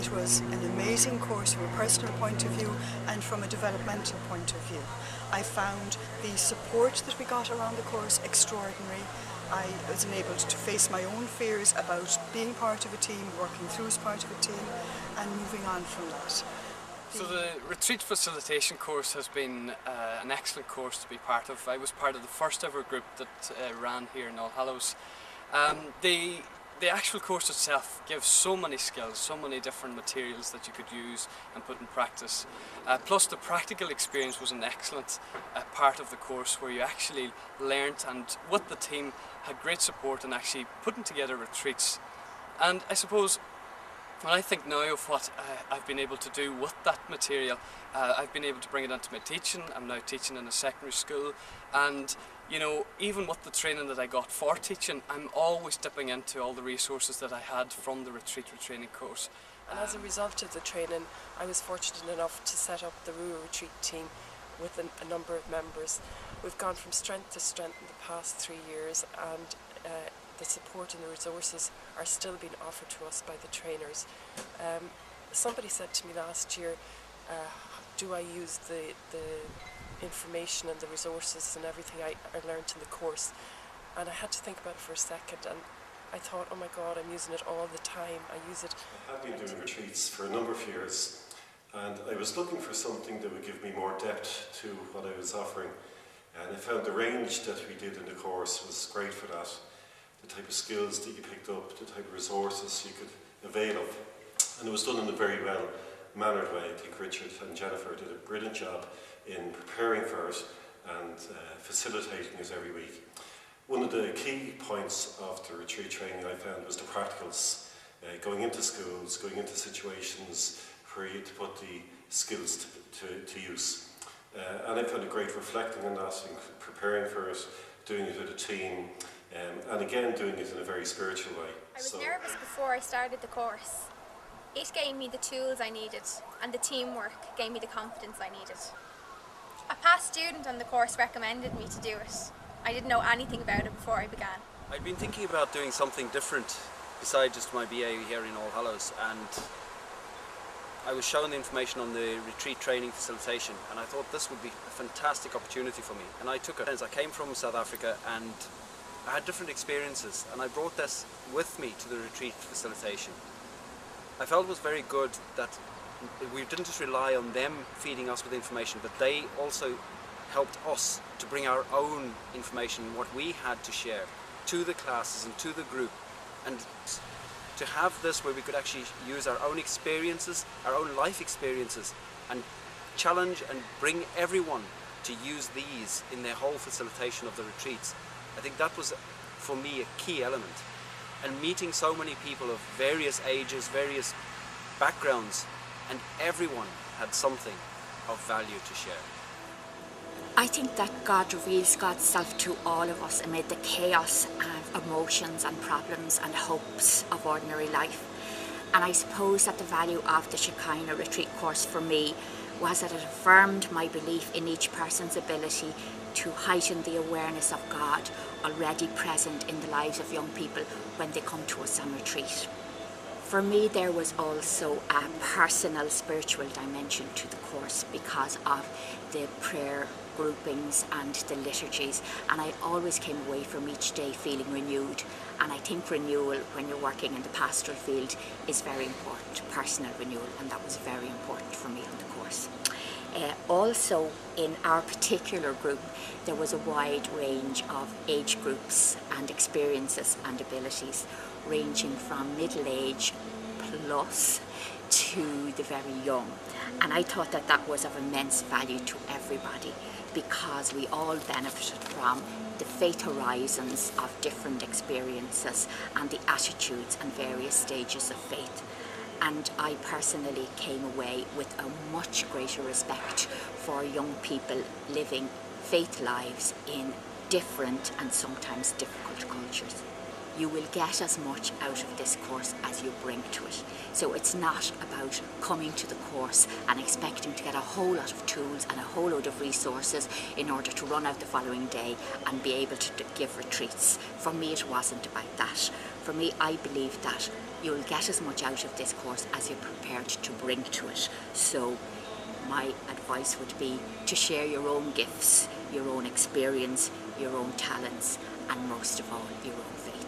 It was an amazing course from a personal point of view and from a developmental point of view. I found the support that we got around the course extraordinary. I was enabled to face my own fears about being part of a team, working through as part of a team, and moving on from that. So the retreat facilitation course has been an excellent course to be part of. I was part of the first ever group that ran here in Hallows. The actual course itself gives so many skills, so many different materials that you could use and put in practice. Plus the practical experience was an excellent part of the course where you actually learnt, and with the team had great support in actually putting together retreats. And I suppose when I think now of what I've been able to do with that material, I've been able to bring it into my teaching. I'm now teaching in a secondary school, and you know, even with the training that I got for teaching, I'm always dipping into all the resources that I had from the retreat training course. And as a result of the training, I was fortunate enough to set up the rural retreat team with a number of members. We've gone from strength to strength in the past 3 years, and the support and the resources are still being offered to us by the trainers. Somebody said to me last year, do I use the information and the resources and everything I learned in the course? And I had to think about it for a second, and I thought, oh my God, I'm using it all the time. I use it. I've been doing retreats for a number of years, and I was looking for something that would give me more depth to what I was offering, and I found the range that we did in the course was great for that. The type of skills that you picked up, the type of resources you could avail of, and it was done in a very well mannered way. I think Richard and Jennifer did a brilliant job in preparing for it and facilitating it every week. One of the key points of the retreat training I found was the practicals, going into schools, going into situations where you had to put the skills to use. And I found it great reflecting on that and preparing for it, doing it with a team, and again doing it in a very spiritual way. I was nervous before I started the course. It gave me the tools I needed, and the teamwork gave me the confidence I needed. A past student on the course recommended me to do it. I didn't know anything about it before I began. I'd been thinking about doing something different besides just my BA here in All Hallows, and I was shown the information on the retreat training facilitation, and I thought this would be a fantastic opportunity for me, and I took it. I came from South Africa and I had different experiences, and I brought this with me to the retreat facilitation. I felt it was very good that we didn't just rely on them feeding us with information, but they also helped us to bring our own information, what we had to share, to the classes and to the group, and to have this where we could actually use our own experiences, our own life experiences, and challenge and bring everyone to use these in their whole facilitation of the retreats. I think that was, for me, a key element. And meeting so many people of various ages, various backgrounds, and everyone had something of value to share. I think that God reveals God's self to all of us amid the chaos of emotions and problems and hopes of ordinary life. And I suppose that the value of the Shekinah retreat course for me was that it affirmed my belief in each person's ability to heighten the awareness of God already present in the lives of young people when they come to us on retreat. For me, there was also a personal spiritual dimension to the course because of the prayer groupings and the liturgies, and I always came away from each day feeling renewed. And I think renewal when you're working in the pastoral field is very important, personal renewal, and that was very important for me on the course. Also, in our particular group, there was a wide range of age groups and experiences and abilities, ranging from middle age plus to the very young. And I thought that that was of immense value to everybody because we all benefited from the faith horizons of different experiences and the attitudes and various stages of faith. And I personally came away with a much greater respect for young people living faith lives in different and sometimes difficult cultures. You will get as much out of this course as you bring to it. So it's not about coming to the course and expecting to get a whole lot of tools and a whole load of resources in order to run out the following day and be able to give retreats. For me, it wasn't about that. for me, I believe that you'll get as much out of this course as you're prepared to bring to it. So my advice would be to share your own gifts, your own experience, your own talents, and most of all, your own faith.